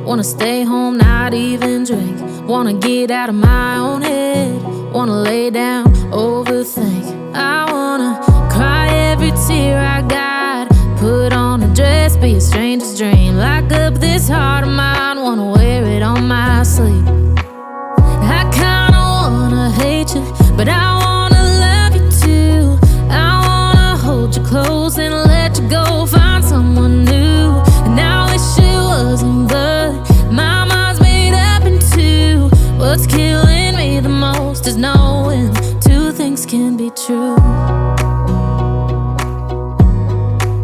Wanna stay home, not even drink. Wanna get out of my own head. Wanna lay down, overthink. I wanna cry every tear I got. Put on a dress, be a stranger's dream. Lock up this heart of mine, wanna wear it on my sleeve. I kinda wanna hate you, but I wanna love you too. I wanna hold you close and let you go, find someone new. And I wish it wasn't, but my mind's made up in two. What's killing me the most is knowing two things can be true.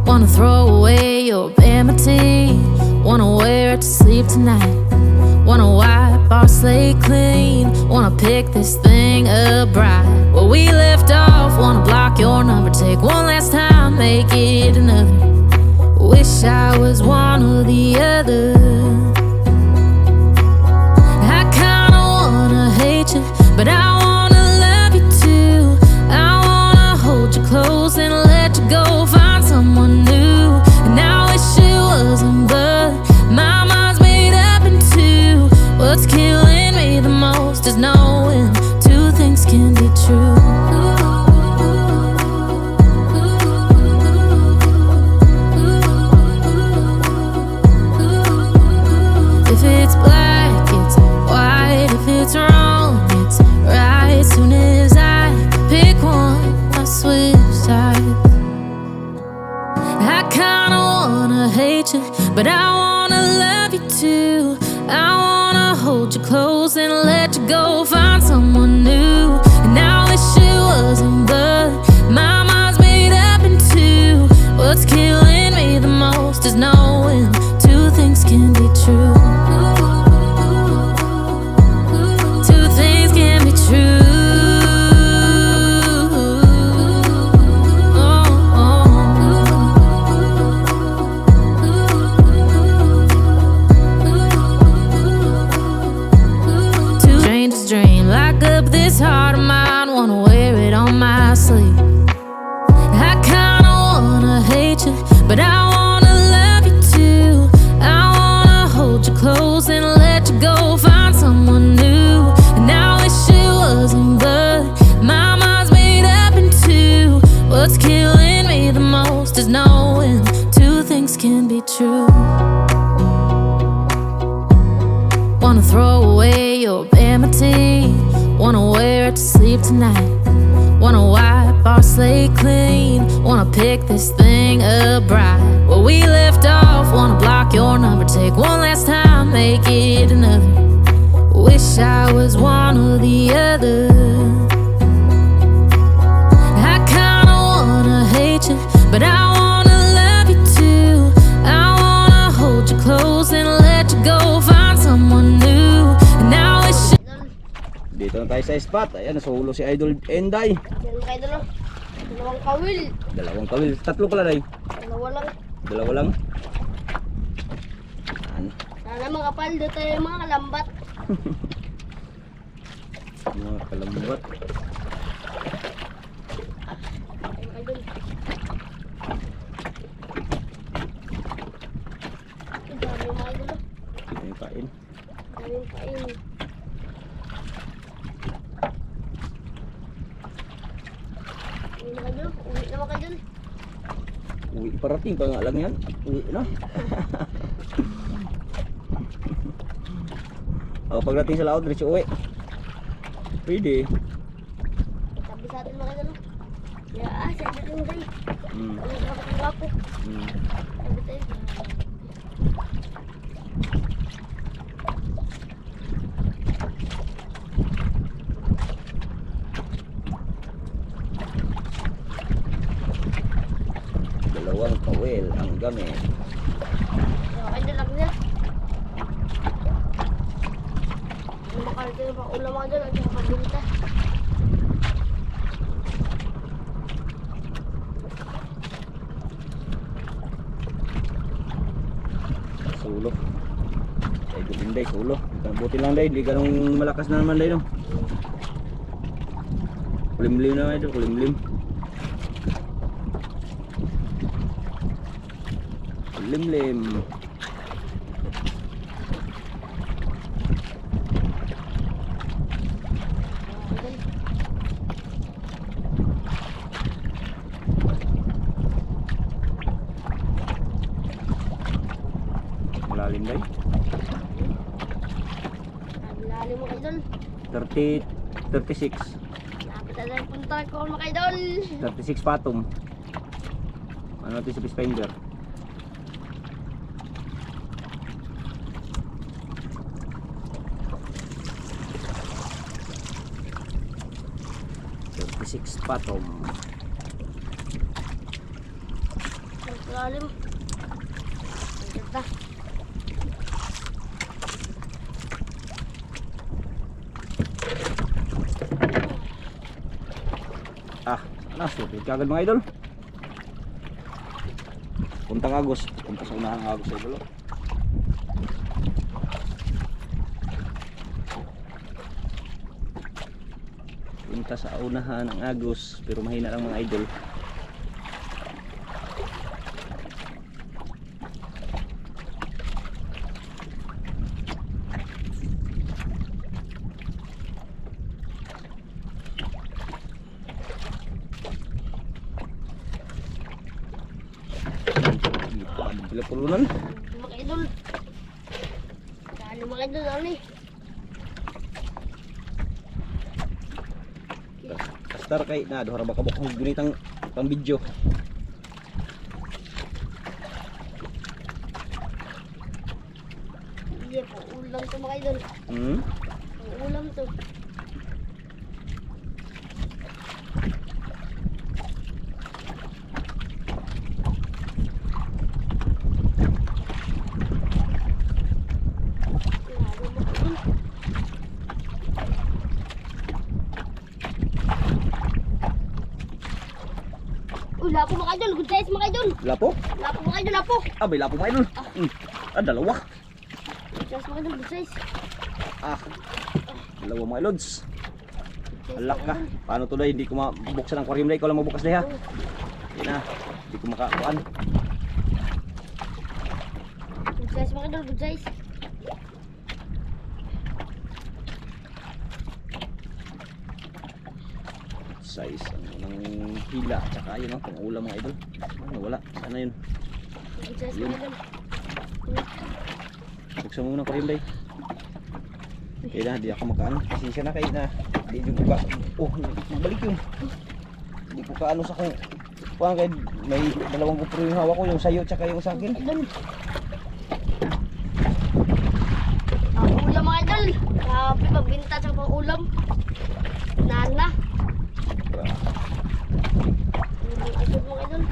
Wanna throw away your vanity. Wanna wear it to sleep tonight. Wanna wipe our slate clean. Wanna pick this thing up right where we left off. Wanna block your number, take one last time, make it another. Wish I was one or the other. I kinda wanna hate you, but I wanna love you too. I wanna hold you close and let you go, find someone new. And I wish it wasn't, but my mind's made up in two. What's killing me the most is knowing two things can be true. If it's black, it's white. If it's wrong, it's right. Soon as I pick one, I switch sides. I kinda wanna hate you, but I wanna love you too. I wanna hold you close and let you go, find someone new. And I wish it wasn't, but my mind's made up in two. What's killing me the most is knowing two things can be true. Two things can be true. Dream, lock up this heart of mine, wanna wear it on my sleeve. I kinda wanna hate you, but I wanna love you too. I wanna hold you close and let you go, find someone new. And I wish it wasn't, but my mind's made up in two. What's killing me the most is knowing two things can be true. Wanna throw away your vanity. Wanna wear it to sleep tonight. Wanna wipe our slate clean. Wanna pick this thing up right where we left off. Wanna block your number, take one last time, make it another. Wish I was one or the other. I kinda wanna hate you, but I wanna love you too. I wanna hold you close and let you go, find someone new. And I wish. Dito na tayo sa spot. Ayan, nasuhulo si Idol Enday. Yan kayo dalo. Dalawang kawil. Dalawang kawil. Tatlo pala, Day. Dalawa lang. Dalawa lang. Ayan. Sana mga kapal, dito tayo mga kalambat. Mga kalambat. Yan kayo dun. Ang dami mga dalo. Ito yung kain. Ang daming kain. Uwi na kayo. Uwi naman kayo dun. Uwi, parating pa nga lang yan. Uwi na. O, pagdating sa laot, diretso uwi. Pwede. Sabi sa atin mga dalo. Ya, siya dito mo tayo. Hmm. Ano sa kapatid wapo. Hmm. Sabi tayo. Dalawang kawil ang gamit. Yan kayo lang niya. Ano makarito yung mga ulam mga dalo. At yung pabinta. Sulo. Idol Enday, sulo. Buti lang, Day. Hindi ganong malakas na naman, Day, no? Kulimlim na, Idol. Kulimlim. Limlim. Dali mga idol. 36. Lapit na lang punta ko mga idol. 36 patong. Ano natin sa fish finder? Six patong. Ang lalim. Ang ganda. Supit kagad mga idol. Puntang Agos. Punta sa unahan ng Agos sa idol. Punta sa unahan ng Agos, pero mahina lang mga idol. Sila pulunan. Mga idol. Dali mga idol. Dali. Kastar kay na dohara baka bukong gunitang pang video. Iya po. Ulam to mga idol. Hmm? Ang ulam to. Lapo mga idol, good size mga idol. Lapo? Lapo mga idol, lapo. Abay lapo mga idol. Dalawa. Good size mga idol, good size. Dalawa mga lods. Good size, Alak mga ka. idol. Paano to day? Hindi ko mabuksan ang aquarium day. Ikaw lang mabukas day ha. Hindi na. Hindi ko makakuan. Good size mga idol, good size. Size ang hila. Tsaka yun pang ulam mga idol. Wala. Sana yun. Good size Yun. mga idol. Buksan mo muna aquarium day. Kaya na, di ako makaan. Kasi siya na kayo na. Di yung iba. Magbalik yun. Hindi ko kaano sa kung kuhaan kayo. May dalawang GoPro yung hawak ko. Yung sayo tsaka yung sa akin. Idol. Ulam mga idol. Grabe magbinta sa pang ulam. Nana. Ulam idol mga idol.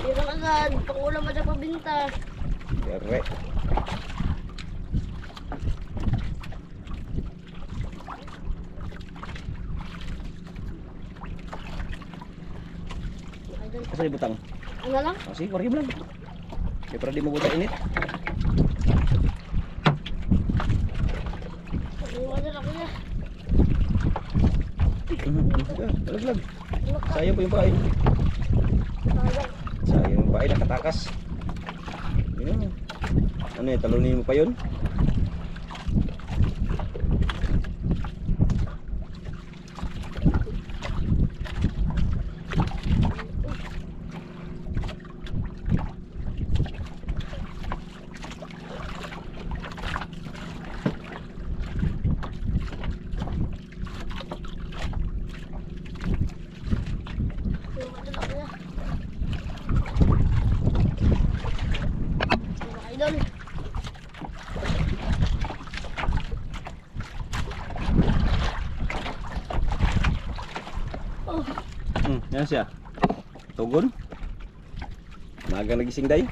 Meron agad. Pang ulam at pabinta. Yare. Mga idol. Kasi butang. Ano lang? Sige, aquarium lang. Kaya para di mabuta init. Ano idol ako na. Lag. Sayang po yung bahay. Sayang yung bahay, nakatakas. Yun. Ano eh, talunin mo pa yun? Idol. Yan siya. Tugon. Maga nagising day.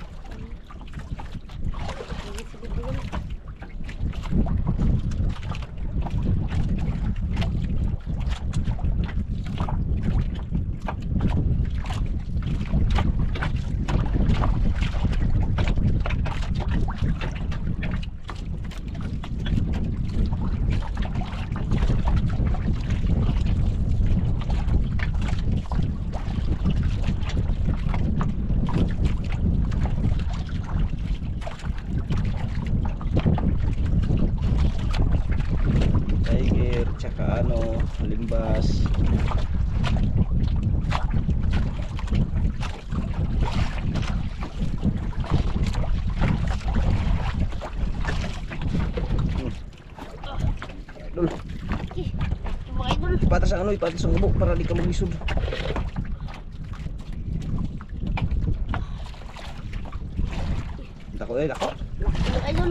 Tiger, tsaka limbas. sa ano, ipati sa ubo para di ka magisod. Dako eh, dako. Mga idol.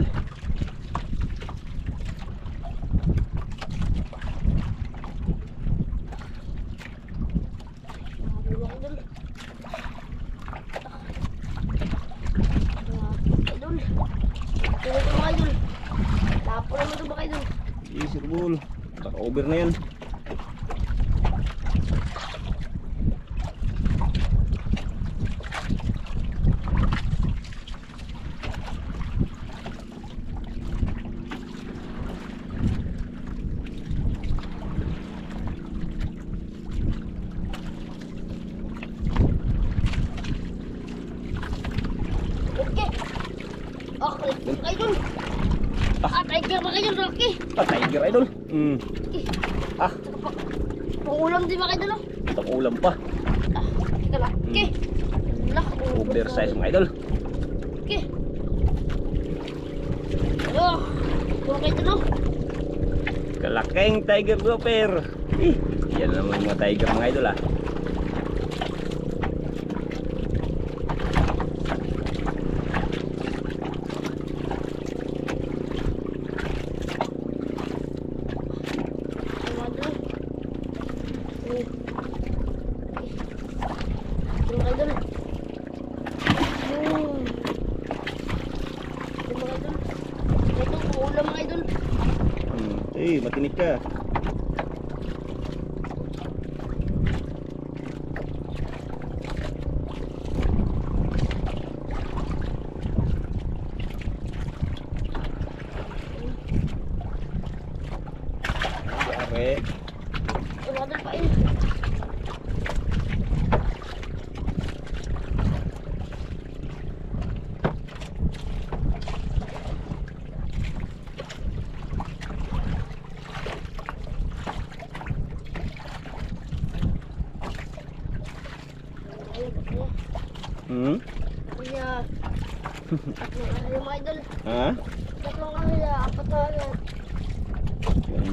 Mga idol. Idol. Ito mga idol. Lapo naman ito mga idol. Easy ball. Baka over na yan. Okay. Okay, mga idol. Tiger mga idol. Okay. Ah, tiger idol. Okay. Ah, Pangulam din mga idol. Oh. itong ulam pa. Teka lang. Okay. Lah, Oversize mga idol. okay. Oh, mga idol. Oh. Kalaking tiger grouper. Yan naman mga tiger mga idol ah. Mga idol. Mga idol. Mga idol. Ito, pangulam mga idol. Matinik ka. Okay. Mga idol pa yun. Kaya, mga idol. Ha? Tatlong kami na apat na agad.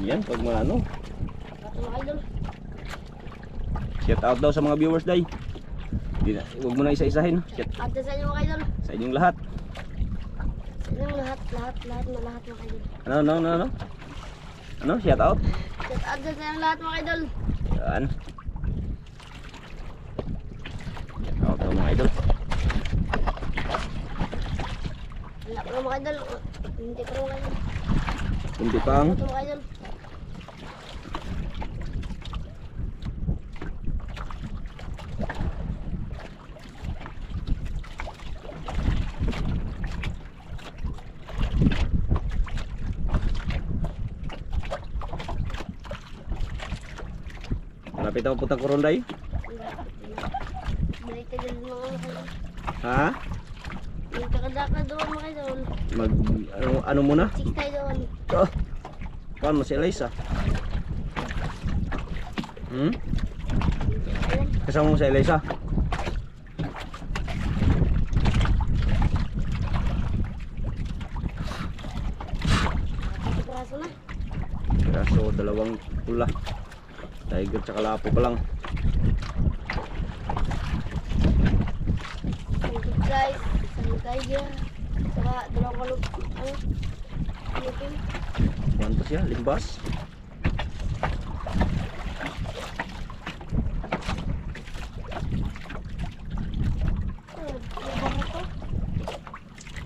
Yan pag ano. Mga idol. Shout out daw sa mga viewers day. Hindi na, huwag mo na isa-isahin. Shout At sa inyo mga idol. sa inyong lahat. Sa inyong lahat mga idol. Ano? Shout out? At sa inyong lahat mga idol. Yan. Shout out daw mga idol. Wala ko na mga idol. Hindi ko na mga idol. Kunti pang. Ito mga idol. Malapit ako punta Coronday. Balik ka dyan mga idol. Ha? Balik ka kadaka doon mga idol. Mag ano muna? Six tayo doon. Oh. Paano si Eliza? Ayan. Kasama mo si Eliza? Ito praso na. Kaso dalawang pula. Tiger tsaka lapo pa lang. Thank you guys. Isang tiger. Saka dalawang kalog. Ano? Lupin. Kuhan pa siya, limbas.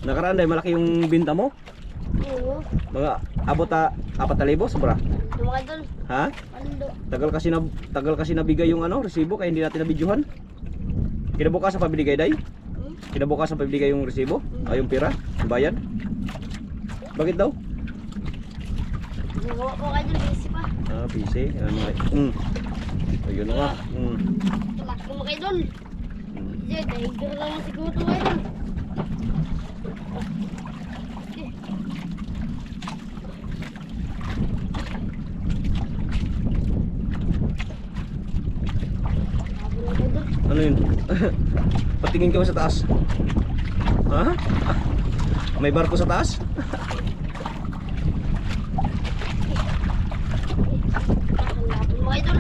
Nakaraan dahil malaki yung binta mo. Oo. Mga abot 4,000 sobra. Ito mga idol. Ha? Ando. Tagal kasi nabigay yung ano, resibo kaya hindi natin nabidyohan. Kinabukasan pa binigay day? Kinabukasan pa binigay yung resibo? Yung pera, yung bayad. Bakit daw? Nagawa ko kayo dun, busy pa. Busy. Ayun na nga. Tumak ko mga idol. Hindi, tiger lang siguro ito mga idol. Ano yun? Patingin ka ba sa taas? Ha? May barko sa taas? Hanapin mga idol.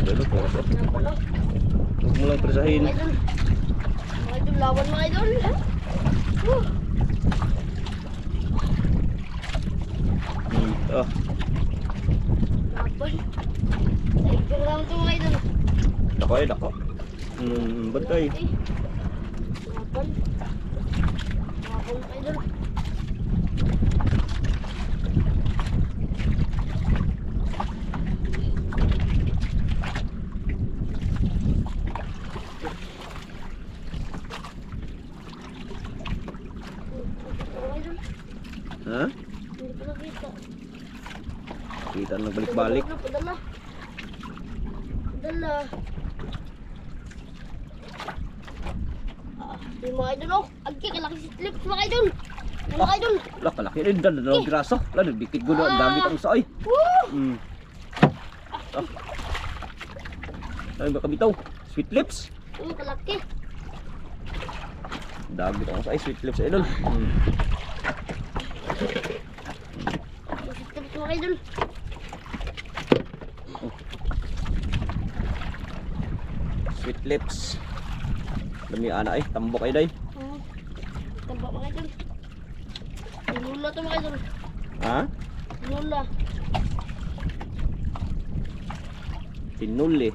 idol, pero sir. Napalo. Huwag mo lang presahin. Mga idol. Mga idol, lawan mga idol. Ah, Laban. Tiger lang ito mga idol. dako eh, dako. Bantay. Laban. Laban mga idol. Mga idol, Ha? hindi ko nakita. Kita nagbalik-balik. Padala. Padala. Yung mga idol, oh. Agki, kalaki si Clips, mga idol. Yung mga idol. Lah, kalaki rin. Dalawang piraso. Lah, dikit ko na. Ang gamit ang saay. Woo! Ay, baka bitaw. Sweet lips. Kalaki. Dagit ang saay. Sweet lips, idol. Yung si Clips, mga idol. Sweet lips. Dami ana ay. Tambok ay day. Tambak, mga idol. Tinula to, mga idol. Ha? Tinula. Tinuli.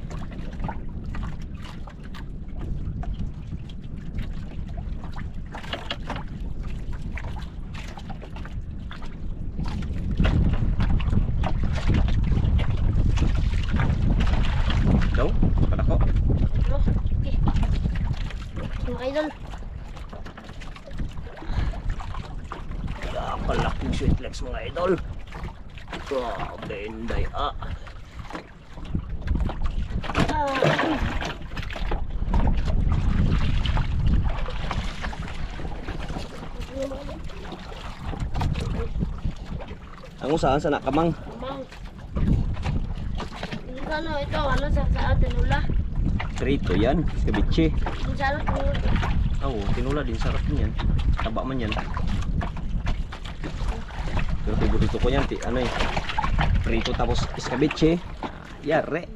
Daw, kadako. Ano? Okay. Mga idol. Kalaking sweet lips mga idol. Grabe, inday ah. Ang usahan sa nakamang. Kamang. Hindi ka ano, ito, ano, sa tinula. Trito yan, ceviche. Hindi sa ano, tinula. Oo, tinula din, sarap din yan. Taba man yan. Pero favorito ko yan, ano eh. Prito tapos escabeche. Yare.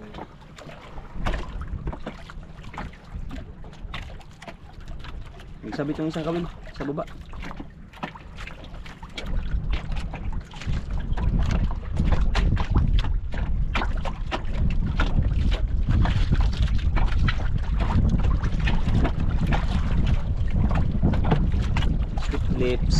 Nagsabit yung isang kawil sa baba. Sweet lips.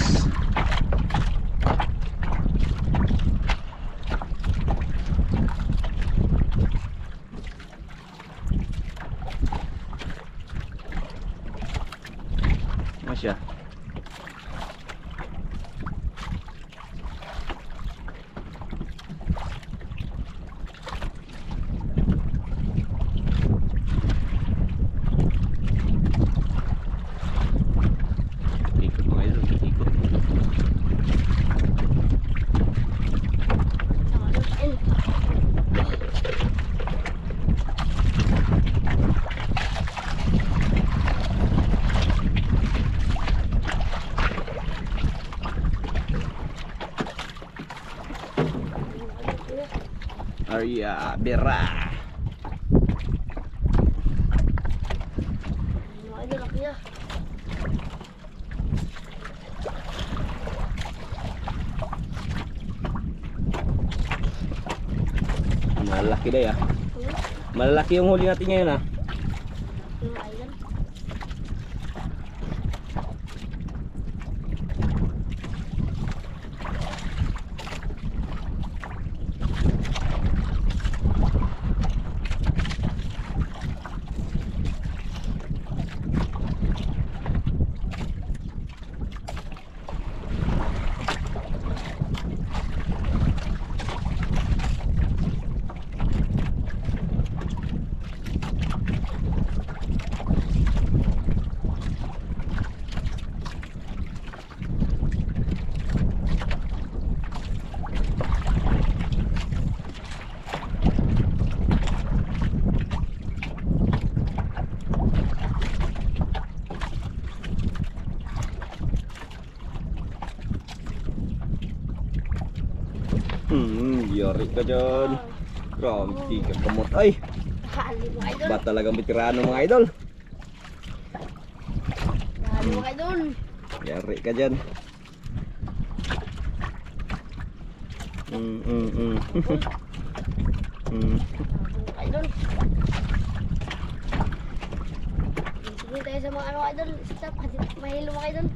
Masya. Ikot mga idol, ikot. Arya Bera. Mga idol, laki na. Malaki day ah. Malaki yung huli natin ngayon ah. Mga idol. Yari ka dyan. Grabe, ka kamot. Ay, Dali mga idol. Ba talagang veterano mga idol? Dali mga idol. Yari ka dyan. Mm. Mga idol. Sige tayo sa mga ano idol. Stop. Mahilo mga idol.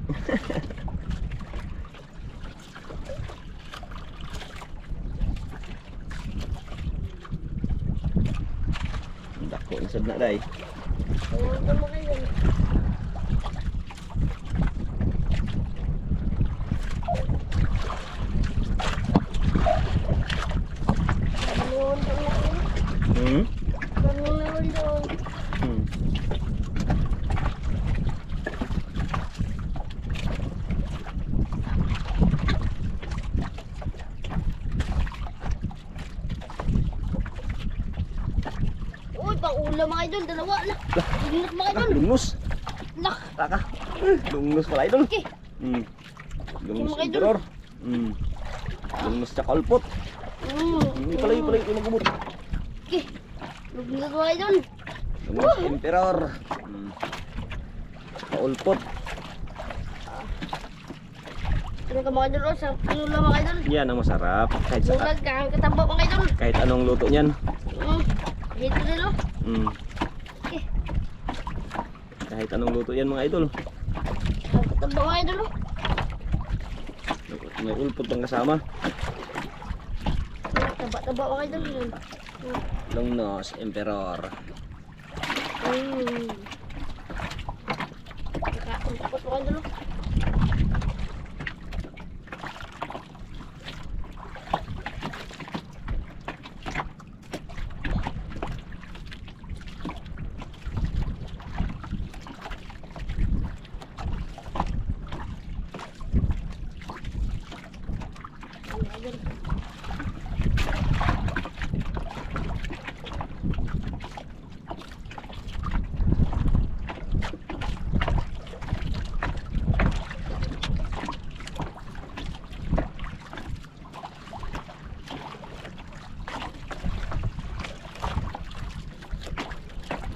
Dako isad na day. Ayan ito mga idol. Ganun ito mga idol. Hmm? Ganun na rin doon. Hmm. Uy, pang ulam mga idol. Dalawa na. Ingat mga idol. Lungnos. Nak. Taka. Lungnos pala idol. Okay. Hmm. Lungnos Mga idol. emperor. Hmm. Lungnos tsaka ulpot. Hindi pala yung magumot. Okay. Lugnat mga idol. Lungnos emperor. Hmm. Ulpot. Ano ka mga idol? Sa ulam mga idol. Yan ang masarap. Kahit sa Bulag ka. Ang katamba mga idol. kahit anong luto niyan. Dito din o. Hmm. Okay. Kahit anong luto yan mga idol. Ang katamba mga idol o. May ulpot pang kasama. Taba-taba mga idol. Lungnos emperor. Nakakapot mga idol o.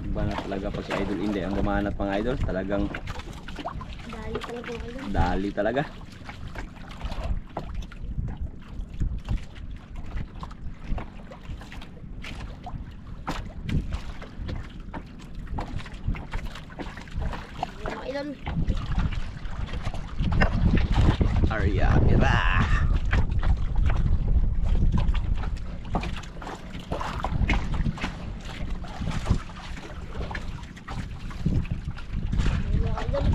Iba na talaga pag si Idol Inday ang gumanap mga idol. Talagang Dali talaga mga idol. dali talaga. Mga idol. Arya Mira. Mga idol.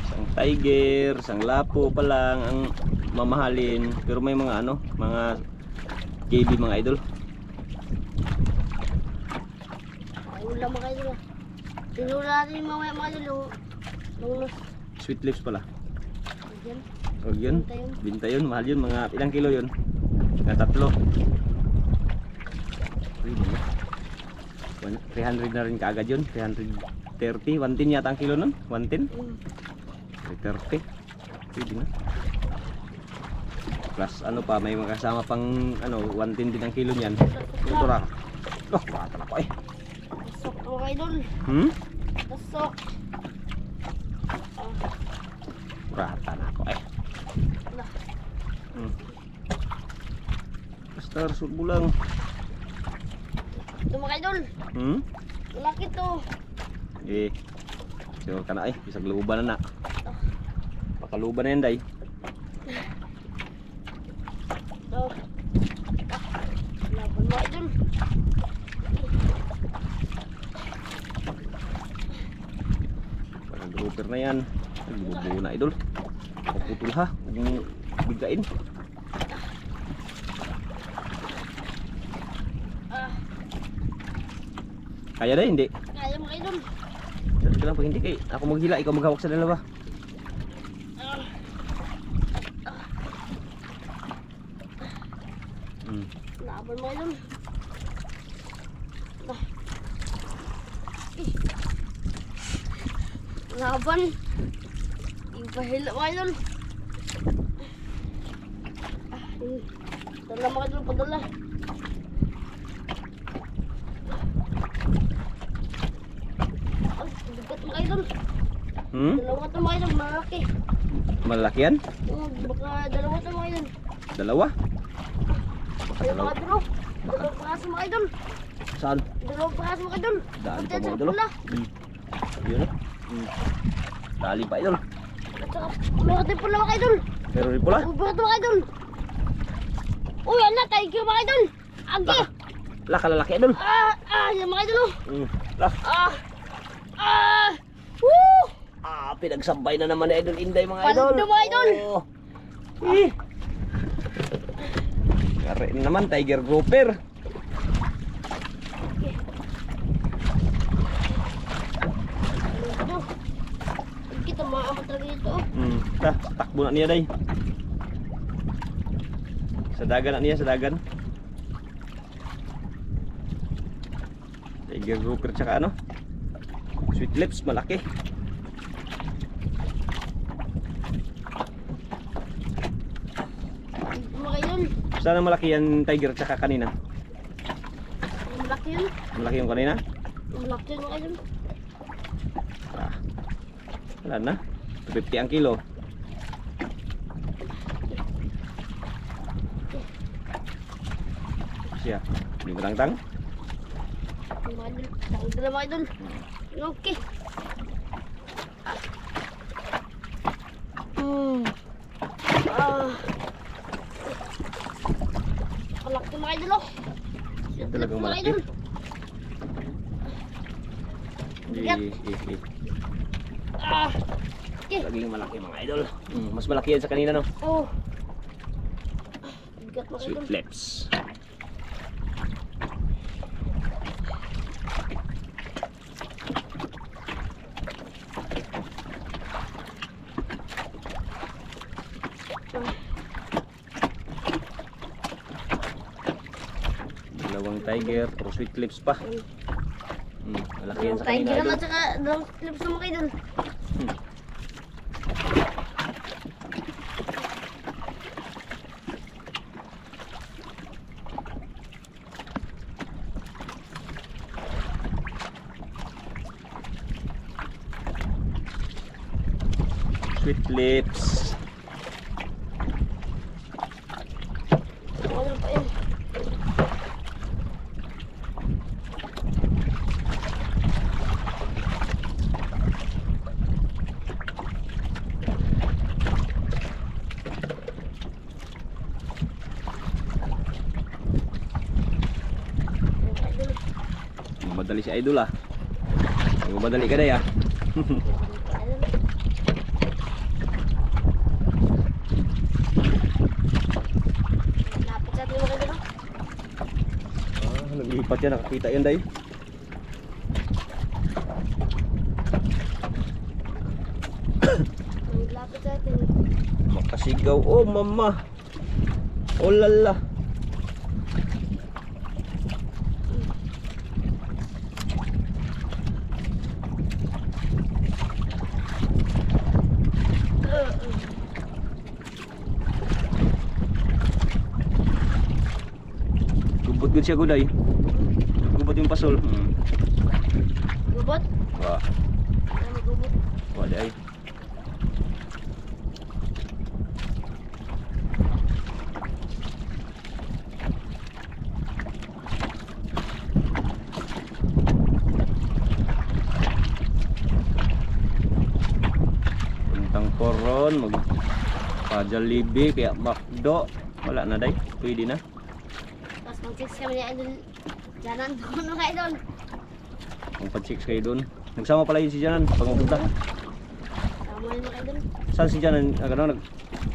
Isang tiger, isang lapo pa lang ang mamahalin. Pero may mga ano, mga KB mga idol. Ay, ulam mga idol ah. Tinula natin yung mamaya mga idol. Lungnos. Sweet lips pala. Ayan. Huwag yun. Binta yun. Binta yun. Mahal yun. Mga ilang kilo yun? Mga 3. Uy, diba? 300 na rin kaagad yun. 330. 110 yata ang kilo nun. 110. 330. Pwede na. Plus ano pa. May makasama pang ano 110 din ang kilo niyan. Ito na. Oh, bata na ko eh. Tasok mga idol. Hmm? Tasok. Rata na ako eh. Lah. Basta result mo lang. Ito mga idol. Hmm? Malaki to. Eh. Sure ka na eh. Bisag luban na na. Pakaluban na yan day. Ito. Laban mga idol. Parang grouper na yan. Bubuo na idol. Puputol ha. Huwag mong bigain. Ah. Kaya na hindi. Kaya mga idol. Sabi ka lang pag hindi kay ako maghila, ikaw maghawak sa dalawa. Laban mga idol. Laban. Ipahila mga idol. Dala mga idol, padala. Ay, bigat mga idol. Dalawa ito mga idol, malaki. Malaki yan? Baka dalawa ito mga idol. Dalawa? Ay, mga idol. Dalawang pakaso mga idol. Saan? Dalawang pakaso mga idol. Daan pa Punta mga sa idol. pula. Yun o. Dali pa idol. At saka, meron din pula mga idol. Meron rin pula? Meron mga idol. Uy, anak, thank you mga idol. Agi. Laka lalaki idol. Yan mga idol. Lah. Woo! Pinagsabay na naman ni Idol Inday mga idol. Paldo mga idol. Kare naman, tiger grouper. Kita maamat talaga dito. Takbo na niya day. Sa dagan na niya, sa dagan. Tiger grouper tsaka ano? Sweet lips, malaki. Mga idol. Sana malaki yan tiger tsaka kanina. Malaki yun. Malaki yung kanina? Malaki yun mga idol. Wala na. 250 ang kilo. Siya. Hindi mo tangtang? Mga idol. Tanggal mga idol. Okay. Malaki mga idol. Yan talagang Mga malaki. idol. Okay. Laging malaki mga idol. Mas malaki yan sa kanina no? Oh. Bigat mga idol. Sweet lips. Dalawang tiger, puro sweet lips pa. Malaki yan sa kanina Tiger idol. naman saka dalawang lips na mga idol. Sweet lips. Ano pa yun? Madali si Idol ah. Madali ka day ah. Lapit sa atin mga idol. Naglipat yan, nakakita yan day. Lapit sa atin. Makasigaw. Oh mama. Oh lala. Gubot gud siya guday. Gubot yung pasol. Gubot? Wah, Ano gubot? wah day. Puntang Coron, mag Pajalibi, kaya Makdo. Wala na day, pwede na. Tapos mag-6 kami ni idol. Janan doon mga idol. Ang pag-6 kayo doon. Nagsama pala yun si Janan pag mapunta. Tama yun mga idol. Saan si Janan?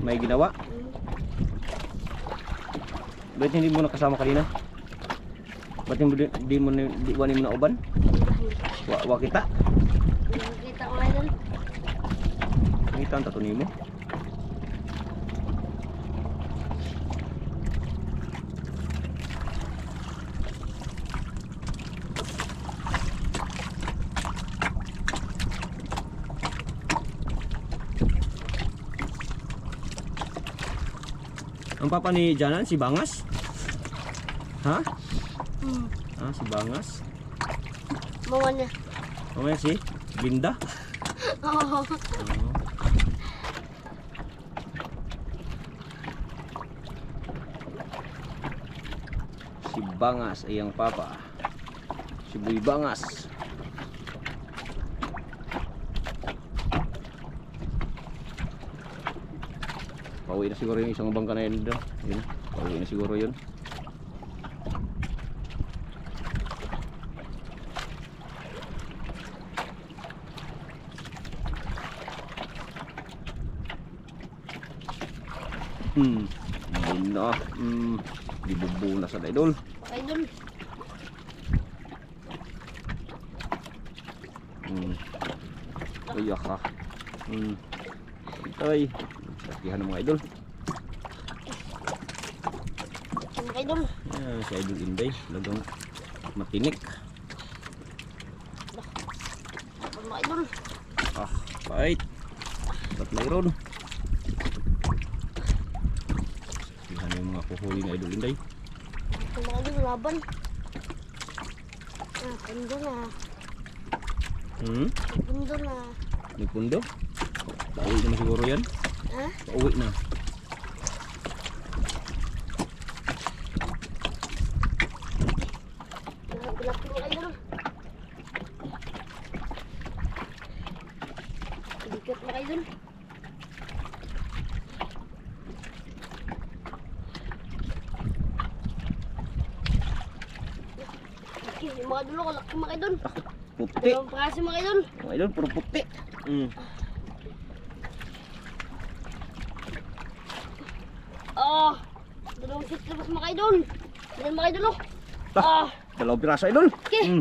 May ginawa? Bakit hindi mo nakasama kanina? Ba't di mo na uban? Wa kita. Hindi ko kita ko idol. Kita ang tato nimo. Ang papa ni Janan, si Bangas? Ha? Ah, si Bangas. Mama niya. Mamaya si Linda. Oo. Si Bangas ay ang papa. Si Boy Bangas. Pauwi na siguro yung isang bangka na yun doon. Yun, pauwi na siguro yun. Yun na. Dibubo na sa idol. Idol. Kaya ka. Ay, sakihan ng mga idol. Mga idol. Yan, si Idol Inday. Talagang matinik. Mga idol. Ah, bait. Ba't mayroon? Sakihan yung mga puhuli na Idol Inday. Mga idol laban. Ah, pundo na. Pundo na. May pundo? Pauwi na siguro yan. Ha? Pauwi na. Malaki mga idol. Dikit mga idol. Yung mga idol ko, laki mga idol. Puti. Dalawang praso mga idol. Mga idol, puro puti. Ah, dalawang sitlabas mga idol. Dalawang mga idol oh. Dalawang piraso idol. Okay.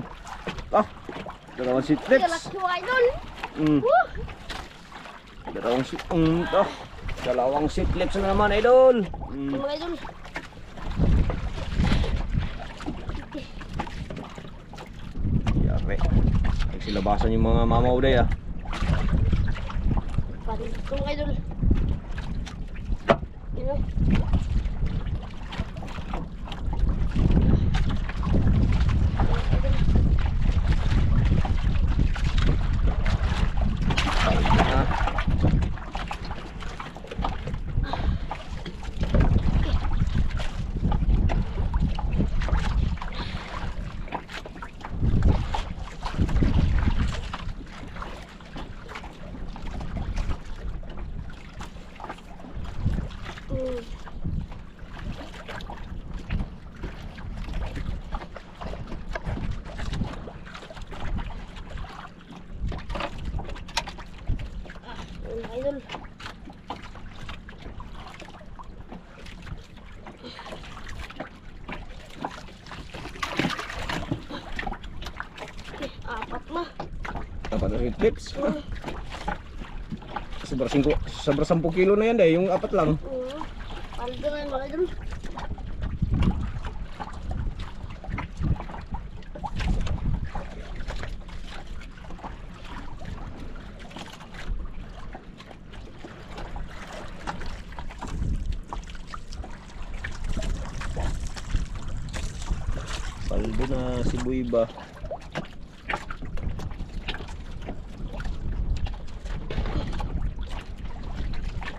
Dalawang Laki sitlips. mga idol. Woo! Dalawang sitlips na naman idol. Mga idol. Yari. Ay silabasan yung mga mama uday ah. Parin ito mga idol. Yun oh. Mga idol. Okay, apat na. Dapat na sitlips. Sobra 10 kilo na yan deh, yung apat lang. Paldo na yun mga idol. Paldo na si Buiba.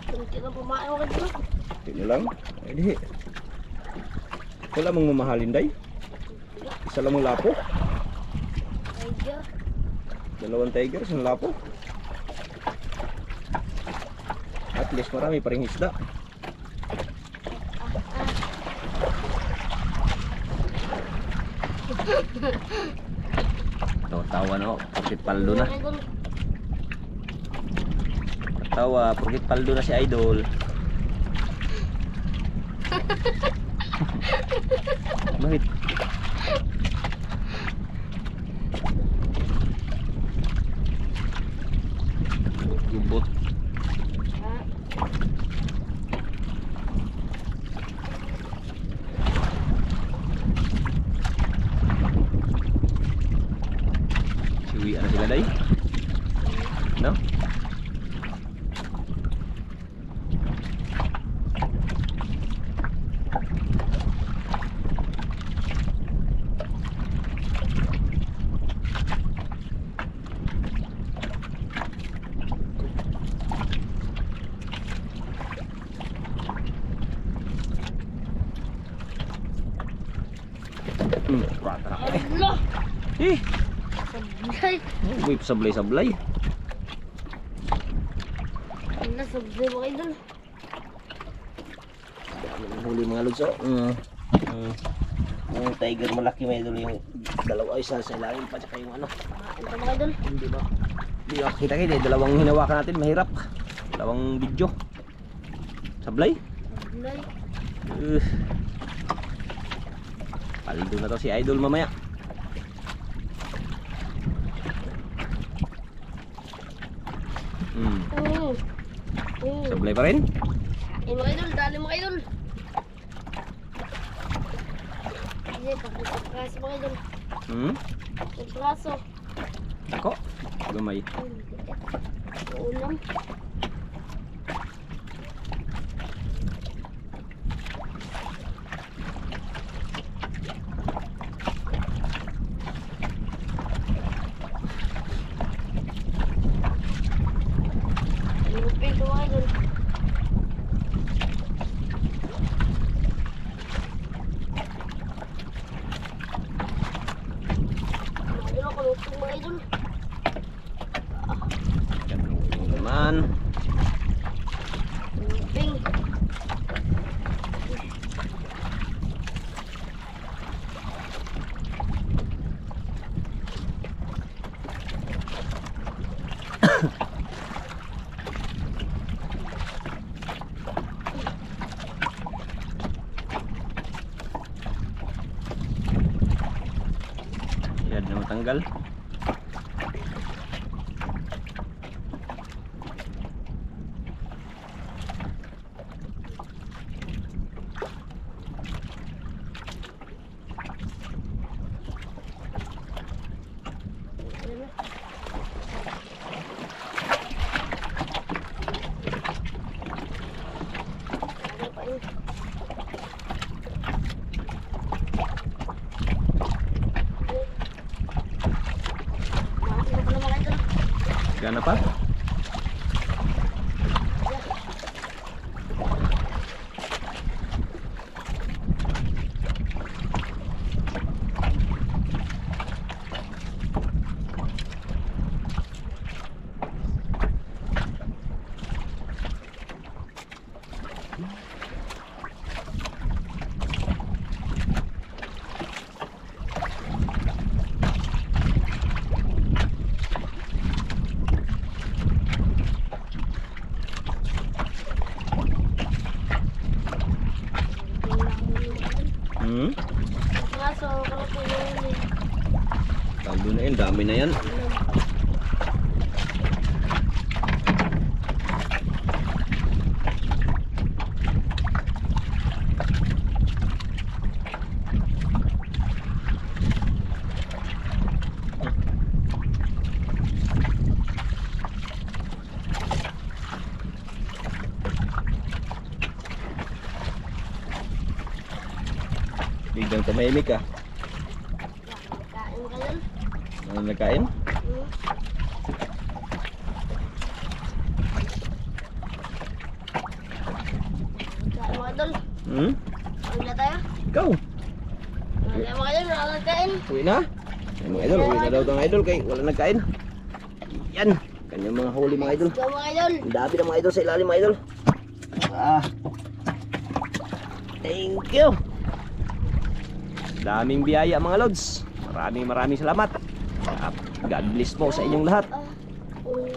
Kunti lang pumain mga idol. Ito lang. Ay di. Wala mong mamahalin day. Isa lang mong lapo. Tiger. Dalawang tiger, isang lapo. At least marami pa ring isda. Tawa-tawa no, porkit paldo na. Mga idol. Tawa, porkit paldo na si Idol. Bakit? Uwi na sila day. No? Rata na eh. Ala! Eh, Sablay! uy, sablay-sablay. Ala, sablay mga idol. Huli mga lods, oh. Yung tiger malaki mga idol, yung dalawa ay sa ilalim pa, tsaka yung ano. Ito mga idol. Hindi ba? Hindi ba? Kita kita, dalawang hinawakan natin, mahirap. Dalawang video. Sablay? Sablay. Paldo na to si idol mamaya. Sablay pa rin? Eh mga idol, dali mga idol. Sige, pagkakas mga idol. Pagkaso. Ako? Gamay. Ulam. Lupin ko mga idol. Mga idol, ako lupin mga idol. Yan naman. Lupin. Yan na matanggal. Gana pa? Kaso, kalau po yun. Paldo na yun, dami na yan. Biglang tumahimik ah. Kain ka yan. Ano nagkain? Kain mga idol. Uwi na tayo. Ikaw? Uwi na mga idol, wala kang kain. Uwi na? Ay, mga idol, uwi na daw itong idol kay wala nagkain. Yan, kanyang mga huli mga idol. Let's go mga idol. Ang dami ng mga idol sa ilalim mga idol. Thank you. Daming biyaya mga lods. Maraming salamat. God bless po sa inyong lahat. Uwi.